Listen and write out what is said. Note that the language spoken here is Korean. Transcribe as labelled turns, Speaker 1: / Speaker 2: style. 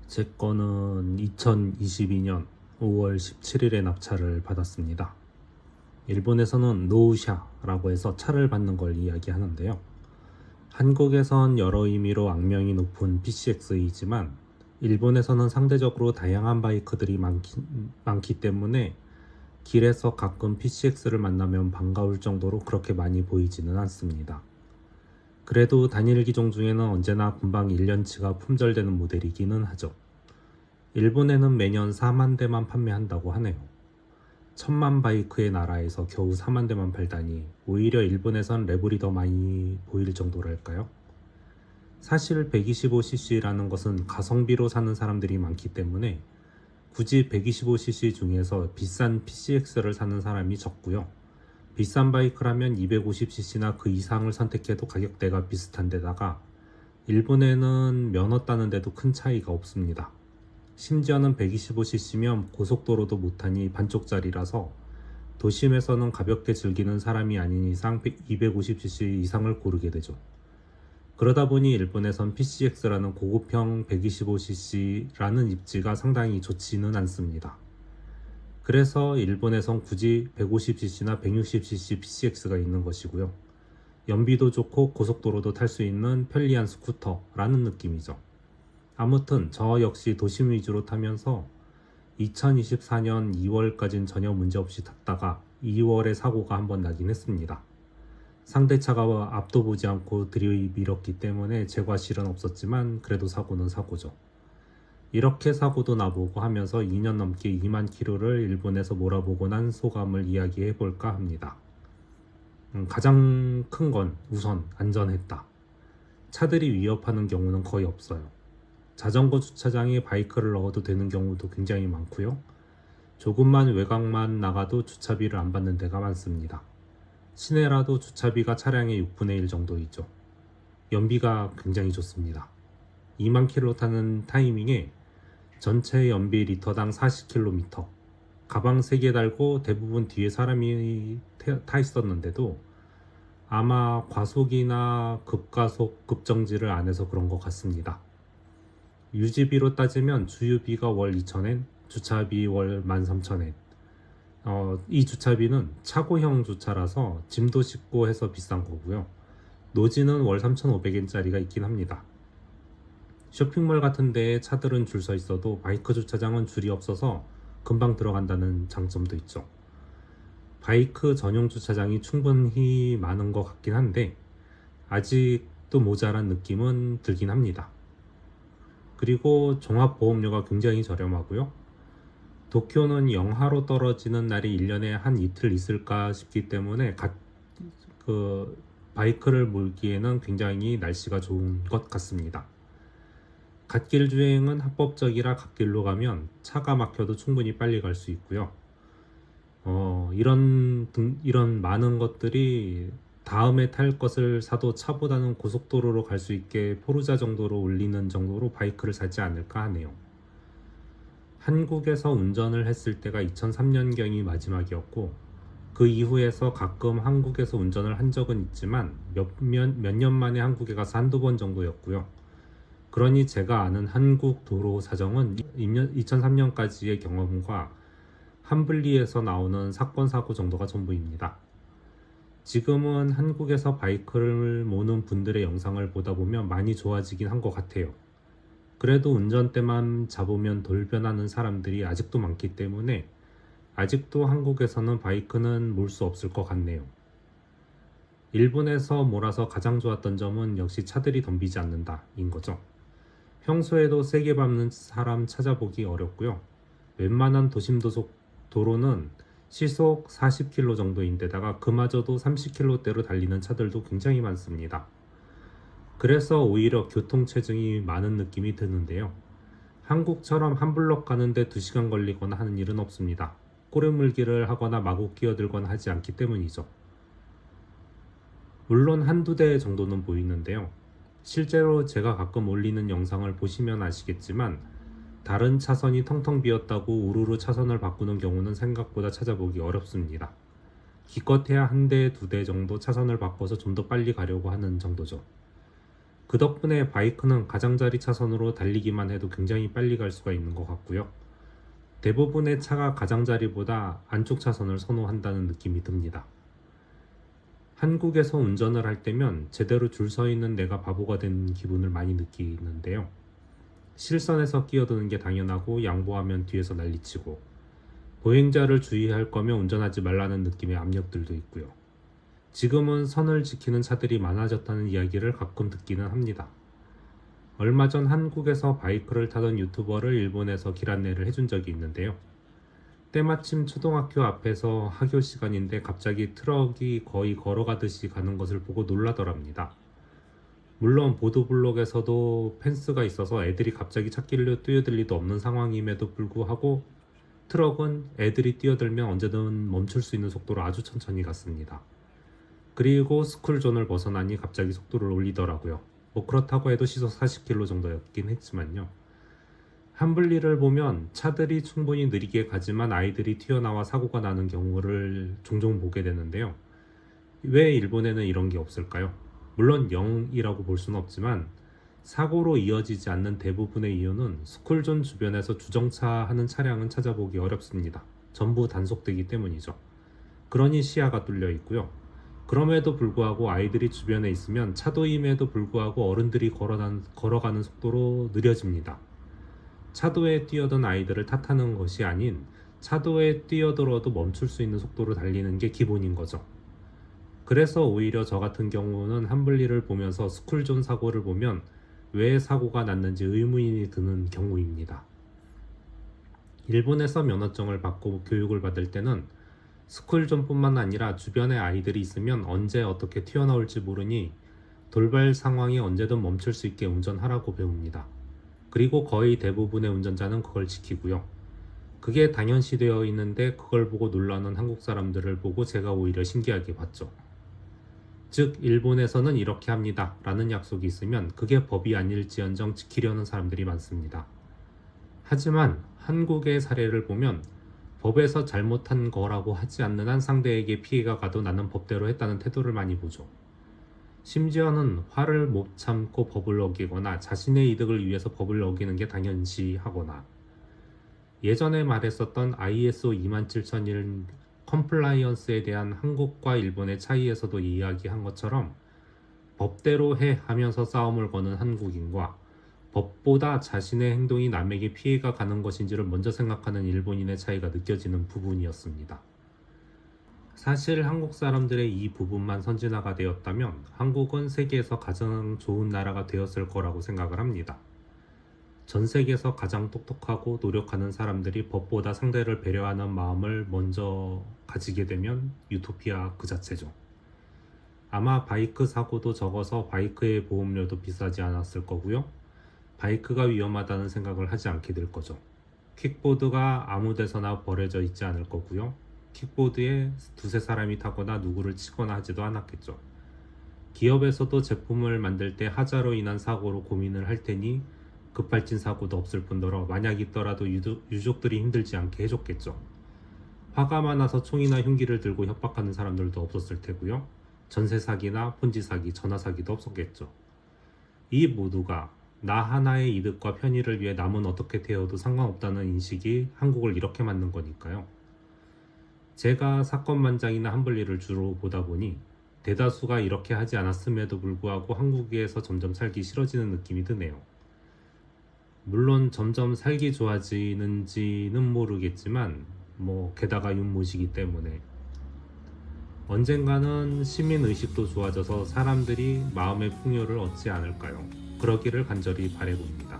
Speaker 1: 제 거는 2022년 5월 17일에 납차를 받았습니다. 일본에서는 노우샤라고 해서 차를 받는 걸 이야기하는데요. 한국에선 여러 의미로 악명이 높은 PCX이지만 일본에서는 상대적으로 다양한 바이크들이 많기 때문에 길에서 가끔 PCX를 만나면 반가울 정도로 그렇게 많이 보이지는 않습니다. 그래도 단일 기종 중에는 언제나 금방 1년치가 품절되는 모델이기는 하죠. 일본에는 매년 4만 대만 판매한다고 하네요. 1000만 바이크의 나라에서 겨우 4만 대만 팔다니 오히려 일본에선 레벨이 더 많이 보일 정도랄까요? 사실 125cc라는 것은 가성비로 사는 사람들이 많기 때문에 굳이 125cc 중에서 비싼 PCX를 사는 사람이 적고요. 비싼 바이크라면 250cc나 그 이상을 선택해도 가격대가 비슷한 데다가 일본에는 면허 따는데도 큰 차이가 없습니다. 심지어는 125cc면 고속도로도 못하니 반쪽짜리라서 도심에서는 가볍게 즐기는 사람이 아닌 이상 250cc 이상을 고르게 되죠. 그러다 보니 일본에선 PCX라는 고급형 125cc라는 입지가 상당히 좋지는 않습니다. 그래서 일본에선 굳이 150cc나 160cc PCX가 있는 것이고요. 연비도 좋고 고속도로도 탈 수 있는 편리한 스쿠터라는 느낌이죠. 아무튼 저 역시 도심 위주로 타면서 2024년 2월까진 전혀 문제없이 탔다가 2월에 사고가 한번 나긴 했습니다. 상대차가 앞도 보지 않고 들이밀었기 때문에 제과실은 없었지만 그래도 사고는 사고죠. 이렇게 사고도 나보고 하면서 2년 넘게 2만 킬로를 일본에서 몰아보고 난 소감을 이야기해 볼까 합니다. 가장 큰 건 우선 안전했다. 차들이 위협하는 경우는 거의 없어요. 자전거 주차장에 바이크를 넣어도 되는 경우도 굉장히 많고요. 조금만 외곽만 나가도 주차비를 안 받는 데가 많습니다. 시내라도 주차비가 차량의 6분의 1 정도이죠. 연비가 굉장히 좋습니다. 2만 킬로 타는 타이밍에 전체 연비 리터당 40km, 가방 3개 달고 대부분 뒤에 사람이 타 있었는데도 아마 과속이나 급가속, 급정지를 안 해서 그런 것 같습니다. 유지비로 따지면 주유비가 월 2,000엔, 주차비 월 13,000엔. 이 주차비는 차고형 주차라서 짐도 싣고 해서 비싼 거고요. 노지는 월 3,500엔짜리가 있긴 합니다. 쇼핑몰 같은 데에 차들은 줄 서 있어도 바이크 주차장은 줄이 없어서 금방 들어간다는 장점도 있죠. 바이크 전용 주차장이 충분히 많은 것 같긴 한데 아직도 모자란 느낌은 들긴 합니다. 그리고 종합보험료가 굉장히 저렴하고요. 도쿄는 영하로 떨어지는 날이 1년에 한 이틀 있을까 싶기 때문에 바이크를 몰기에는 굉장히 날씨가 좋은 것 같습니다. 갓길 주행은 합법적이라 갓길로 가면 차가 막혀도 충분히 빨리 갈 수 있고요. 이런 많은 것들이 다음에 탈 것을 사도 차보다는 고속도로로 갈 수 있게 포르자 정도로 올리는 정도로 바이크를 사지 않을까 하네요. 한국에서 운전을 했을 때가 2003년경이 마지막이었고 그 이후에서 가끔 한국에서 운전을 한 적은 있지만 몇 년 만에 한국에 가서 한두 번 정도였고요. 그러니 제가 아는 한국 도로 사정은 2003년까지의 경험과 한블리에서 나오는 사건 사고 정도가 전부입니다. 지금은 한국에서 바이크를 모는 분들의 영상을 보다 보면 많이 좋아지긴 한 것 같아요. 그래도 운전대만 잡으면 돌변하는 사람들이 아직도 많기 때문에 아직도 한국에서는 바이크는 몰 수 없을 것 같네요. 일본에서 몰아서 가장 좋았던 점은 역시 차들이 덤비지 않는다 인 거죠. 평소에도 세게 밟는 사람 찾아보기 어렵고요. 웬만한 도로는 시속 40km 정도인데다가 그마저도 30km대로 달리는 차들도 굉장히 많습니다. 그래서 오히려 교통체증이 많은 느낌이 드는데요. 한국처럼 한 블럭 가는데 2시간 걸리거나 하는 일은 없습니다. 꼬리물기를 하거나 마구 끼어들거나 하지 않기 때문이죠. 물론 한두 대 정도는 보이는데요. 실제로 제가 가끔 올리는 영상을 보시면 아시겠지만 다른 차선이 텅텅 비었다고 우르르 차선을 바꾸는 경우는 생각보다 찾아보기 어렵습니다. 기껏해야 한 대, 두 대 정도 차선을 바꿔서 좀 더 빨리 가려고 하는 정도죠. 그 덕분에 바이크는 가장자리 차선으로 달리기만 해도 굉장히 빨리 갈 수가 있는 것 같고요. 대부분의 차가 가장자리보다 안쪽 차선을 선호한다는 느낌이 듭니다. 한국에서 운전을 할 때면 제대로 줄 서 있는 내가 바보가 된 기분을 많이 느끼는데요. 실선에서 끼어드는 게 당연하고 양보하면 뒤에서 난리치고 보행자를 주의할 거면 운전하지 말라는 느낌의 압력들도 있고요. 지금은 선을 지키는 차들이 많아졌다는 이야기를 가끔 듣기는 합니다. 얼마 전 한국에서 바이크를 타던 유튜버를 일본에서 길 안내를 해준 적이 있는데요. 때마침 초등학교 앞에서 하교 시간인데 갑자기 트럭이 거의 걸어가듯이 가는 것을 보고 놀라더랍니다. 물론 보도블록에서도 펜스가 있어서 애들이 갑자기 찻길로 뛰어들 리도 없는 상황임에도 불구하고 트럭은 애들이 뛰어들면 언제든 멈출 수 있는 속도로 아주 천천히 갔습니다. 그리고 스쿨존을 벗어나니 갑자기 속도를 올리더라고요. 뭐 그렇다고 해도 시속 40km 정도였긴 했지만요. 한분리를 보면 차들이 충분히 느리게 가지만 아이들이 튀어나와 사고가 나는 경우를 종종 보게 되는데요. 왜 일본에는 이런 게 없을까요? 물론 0이라고 볼 수는 없지만 사고로 이어지지 않는 대부분의 이유는 스쿨존 주변에서 주정차하는 차량은 찾아보기 어렵습니다. 전부 단속되기 때문이죠. 그러니 시야가 뚫려 있고요. 그럼에도 불구하고 아이들이 주변에 있으면 차도임에도 불구하고 어른들이 걸어가는 속도로 느려집니다. 차도에 뛰어든 아이들을 탓하는 것이 아닌 차도에 뛰어들어도 멈출 수 있는 속도로 달리는 게 기본인 거죠. 그래서 오히려 저 같은 경우는 한분리를 보면서 스쿨존 사고를 보면 왜 사고가 났는지 의문이 드는 경우입니다. 일본에서 면허증을 받고 교육을 받을 때는 스쿨존뿐만 아니라 주변에 아이들이 있으면 언제 어떻게 튀어나올지 모르니 돌발 상황이 언제든 멈출 수 있게 운전하라고 배웁니다. 그리고 거의 대부분의 운전자는 그걸 지키고요. 그게 당연시되어 있는데 그걸 보고 놀라는 한국 사람들을 보고 제가 오히려 신기하게 봤죠. 즉 일본에서는 이렇게 합니다 라는 약속이 있으면 그게 법이 아닐지언정 지키려는 사람들이 많습니다. 하지만 한국의 사례를 보면 법에서 잘못한 거라고 하지 않는 한 상대에게 피해가 가도 나는 법대로 했다는 태도를 많이 보죠. 심지어는 화를 못 참고 법을 어기거나 자신의 이득을 위해서 법을 어기는 게 당연시하거나 예전에 말했었던 ISO 27001 컴플라이언스에 대한 한국과 일본의 차이에서도 이야기한 것처럼 법대로 해 하면서 싸움을 거는 한국인과 법보다 자신의 행동이 남에게 피해가 가는 것인지를 먼저 생각하는 일본인의 차이가 느껴지는 부분이었습니다. 사실 한국 사람들의 이 부분만 선진화가 되었다면 한국은 세계에서 가장 좋은 나라가 되었을 거라고 생각을 합니다. 전 세계에서 가장 똑똑하고 노력하는 사람들이 법보다 상대를 배려하는 마음을 먼저 가지게 되면 유토피아 그 자체죠. 아마 바이크 사고도 적어서 바이크의 보험료도 비싸지 않았을 거고요. 바이크가 위험하다는 생각을 하지 않게 될 거죠. 킥보드가 아무 데서나 버려져 있지 않을 거고요. 킥보드에 두세 사람이 타거나 누구를 치거나 하지도 않았겠죠. 기업에서도 제품을 만들 때 하자로 인한 사고로 고민을 할 테니 급발진 사고도 없을 뿐더러 만약 있더라도 유족들이 힘들지 않게 해줬겠죠. 화가 많아서 총이나 흉기를 들고 협박하는 사람들도 없었을 테고요. 전세 사기나 폰지 사기, 전화 사기도 없었겠죠. 이 모두가 나 하나의 이득과 편의를 위해 남은 어떻게 되어도 상관없다는 인식이 한국을 이렇게 만든 거니까요. 제가 사건만장이나 한분리를 주로 보다 보니 대다수가 이렇게 하지 않았음에도 불구하고 한국에서 점점 살기 싫어지는 느낌이 드네요. 물론 점점 살기 좋아지는지는 모르겠지만 게다가 윤모시기 때문에 언젠가는 시민의식도 좋아져서 사람들이 마음의 풍요를 얻지 않을까요? 그러기를 간절히 바라봅니다.